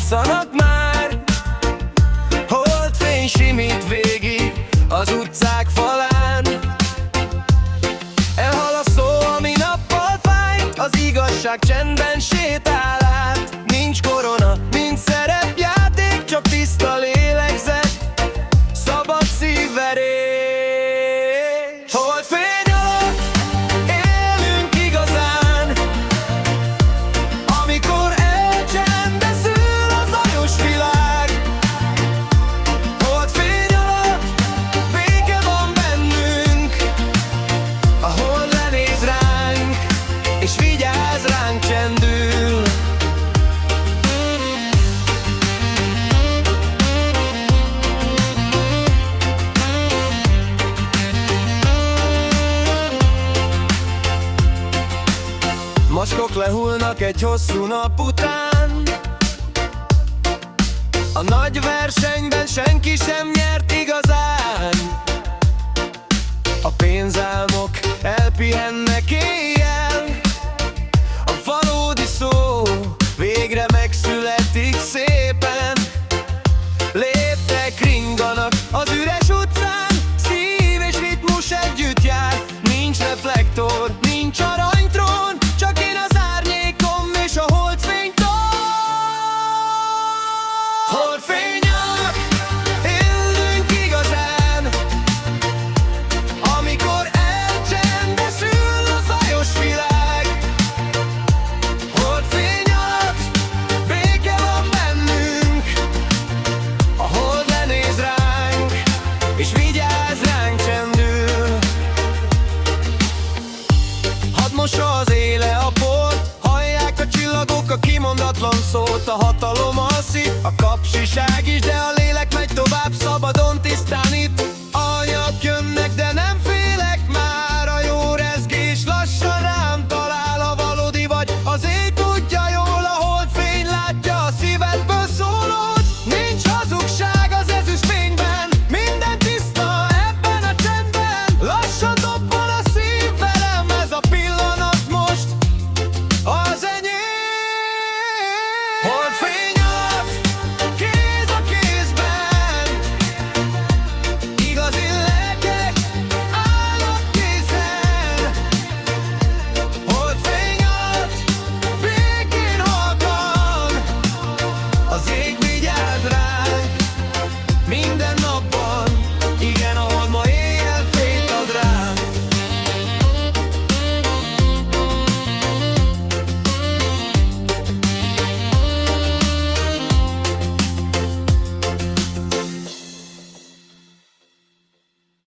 Alszanak már, holdfény simít végig az utcák falán. Elhal a szó, ami nappal fájt, az igazság csendben sétál át. Nincs korona, nincs szerepjáték, csak tiszta lélegzet, szabad szívverés. Holdfény alatt élünk igazán, amikor elcsendeszül a zajos világ. Holdfény alatt béke van bennünk, a hold lenéz ránk, és vigyáz ránk csendül. Macskok lehullnak egy hosszú nap után, a nagy versenyben senki sem nyert igazán. A pénzálmok elpihennek éjjel, a valódi szó végre megszületik szépen. Léptek ringanak az üres utcán, szív és ritmus együtt jár. Nincs reflektor, nincs aranytrón, csak én az árnyékom és a holdfénytól. Holdfényak, élünk igazán, amikor elcsendesül a zajos világ. Holdfény alatt béke van bennünk, a hold lenéz ránk, és vigyáz ránk csendül. Hadd mossa az éle a port, hallják a csillagok a kimondatlan szót. A hatalom alszik, a kapzsiság is, de a